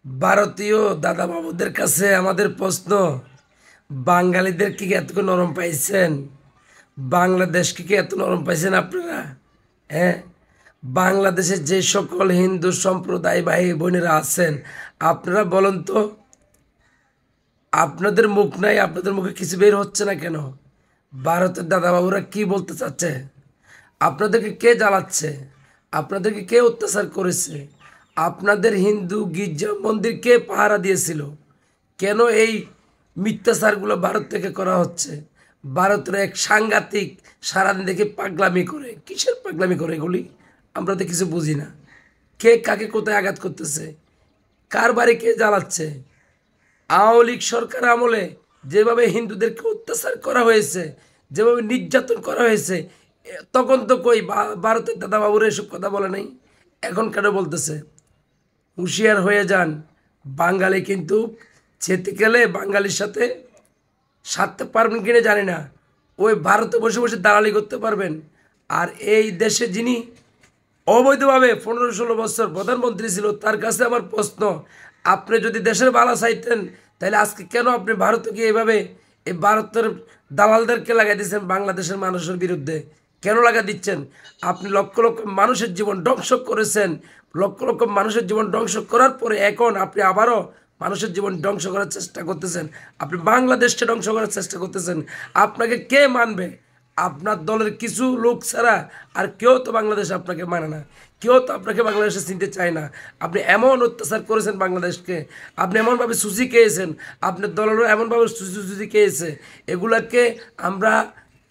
ভারতীয় দাদা বাবুদের কাছে আমাদের প্রশ্ন, বাঙালিদেরকে কি এত নরম পাইছেন? বাংলাদেশকে কি এত নরম পাইছেন আপনারা? হ্যাঁ, বাংলাদেশের যে সকল হিন্দু সম্প্রদায় ভাই বোনেরা আছেন, আপনারা বলেন তো, আপনাদের মুখ নাই, আপনাদের মুখে কিছু বের হচ্ছে না কেন? ভারতের দাদা বাবুরা কি বলতে চাচ্ছে? আপনাদেরকে কে জ্বালাচ্ছে? আপনাদেরকে কে অত্যাচার করেছে? আপনাদের হিন্দু গির্জা মন্দির কে পাহারা দিয়েছিল? কেন এই মিথ্যাচারগুলো ভারত থেকে করা হচ্ছে? ভারতের এক সাংঘাতিক, সারাদিন দেখে পাগলামি করে। কিসের পাগলামি করে এগুলি? আমরা তো কিছু বুঝি না। কে কাকে কোথায় আঘাত করতেছে? কার বাড়ি কে জ্বালাচ্ছে? আওয়ামী লীগ সরকার আমলে যেভাবে হিন্দুদেরকে অত্যাচার করা হয়েছে, যেভাবে নির্যাতন করা হয়েছে, তখন তো কই ভারতের দাদা বাবুরা এসব কথা বলে নাই। এখন কেন বলতেছে? হুঁশিয়ার হয়ে যান। বাঙালি কিন্তু যেতে গেলে বাঙালির সাথে সারতে পারবেন কিনা জানি না। ওই ভারতে বসে বসে দালালি করতে পারবেন। আর এই দেশে যিনি অবৈধভাবে 15-16 বছর প্রধানমন্ত্রী ছিল, তার কাছে আমার প্রশ্ন, আপনি যদি দেশের ভালো চাইতেন তাহলে আজকে কেন আপনি ভারতে গিয়ে এভাবে এই ভারতের দালালদেরকে লাগাই দিচ্ছেন বাংলাদেশের মানুষের বিরুদ্ধে? কেন লাগা দিচ্ছেন? আপনি লক্ষ লক্ষ মানুষের জীবন ধ্বংস করেছেন। লক্ষ লক্ষ মানুষের জীবন ধ্বংস করার পরে এখন আপনি আবারও মানুষের জীবন ধ্বংস করার চেষ্টা করতেছেন। আপনি বাংলাদেশকে ধ্বংস করার চেষ্টা করতেছেন। আপনাকে কে মানবে? আপনার দলের কিছু লোক ছাড়া আর কেউ তো বাংলাদেশে আপনাকে মানে না। কেউ তো আপনাকে বাংলাদেশে চিনতে চায় না। আপনি এমন অত্যাচার করেছেন বাংলাদেশকে, আপনি এমনভাবে সুচি খেয়েছেন, আপনার দলেরও এমনভাবে সুচি খেয়েছে, এগুলাকে আমরা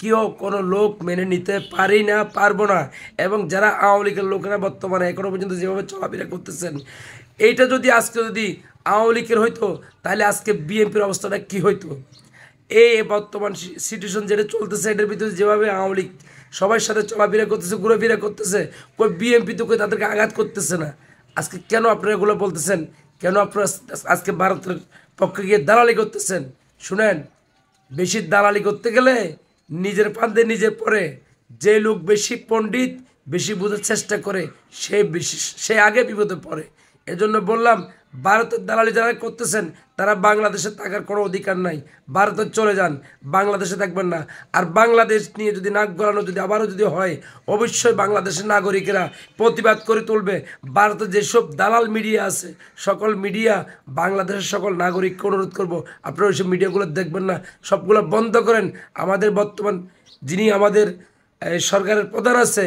কেউ কোনো লোক মেনে নিতে পারি না, পারবো না। এবং যারা আওয়ামী লীগের লোকেরা বর্তমানে এখনো পর্যন্ত যেভাবে চলাফেরা করতেছেন, এইটা যদি আজকে যদি আওয়ামী লীগের হইতো তাহলে আজকে বিএনপির অবস্থাটা কী হইতো? এই বর্তমান সিচুয়েশন যেটা চলতেছে, এটার ভিতরে যেভাবে আওয়ামী লীগ সবার সাথে চলাফেরা করতেছে, ঘুরেফেরা করতেছে, কই বিএনপি তো কই তাদেরকে আঘাত করতেছে না। আজকে কেন আপনারা এগুলো বলতেছেন? কেন আপনারা আজকে ভারতের পক্ষে গিয়ে দালালি করতেছেন? শুনেন, বেশি দালালি করতে গেলে নিজের ফান্দে নিজে পড়ে। যে লোক বেশি পণ্ডিত, বেশি বোঝার চেষ্টা করে, সে আগে বিপদে পড়ে। এজন্য বললাম, ভারতের দালালি যারা করতেছেন তারা বাংলাদেশে থাকার কোনো অধিকার নাই। ভারতে চলে যান, বাংলাদেশে থাকবেন না। আর বাংলাদেশ নিয়ে যদি নাক গলানো যদি আবারও যদি হয়, অবশ্যই বাংলাদেশের নাগরিকেরা প্রতিবাদ করে তুলবে। ভারতের যেসব দালাল মিডিয়া আছে, সকল মিডিয়া বাংলাদেশের সকল নাগরিককে অনুরোধ করব, আপনারা ওইসব মিডিয়াগুলো দেখবেন না, সবগুলো বন্ধ করেন। আমাদের বর্তমান যিনি আমাদের সরকারের প্রধান আছে,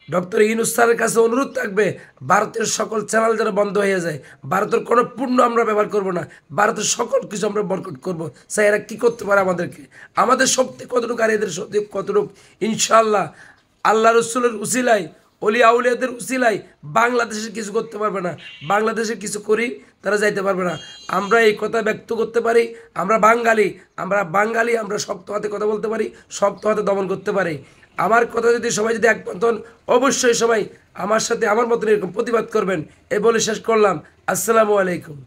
ডক্টর ইউনূস স্যারের কাছে অনুরোধ থাকবে, ভারতের সকল চ্যানেল যেন বন্ধ হয়ে যায়। ভারতের কোনো পণ্য আমরা ব্যবহার করব না, ভারতের সকল কিছু আমরা বয়কট করব। স্যার, এরা কী করতে পারে আমাদেরকে? আমাদের শক্তি কতটুকু আর এদের শক্তি কতটুকু? ইনশাআল্লাহ আল্লাহ রসুলের উসিলায়, অলি আউলিয়াদের উসিলায় বাংলাদেশে কিছু করতে পারবে না। বাংলাদেশে কিছু করি তারা যাইতে পারবে না। আমরা এই কথা ব্যক্ত করতে পারি, আমরা বাঙালি, আমরা শক্ত হাতে কথা বলতে পারি, শক্ত হাতে দমন করতে পারি। আমার কথা যদি সবাই যদি একমত হন, অবশ্যই সবাই আমার সাথে আমার মতন এরকম প্রতিবাদ করবেন। এই বলে শেষ করলাম। আসসালামু আলাইকুম।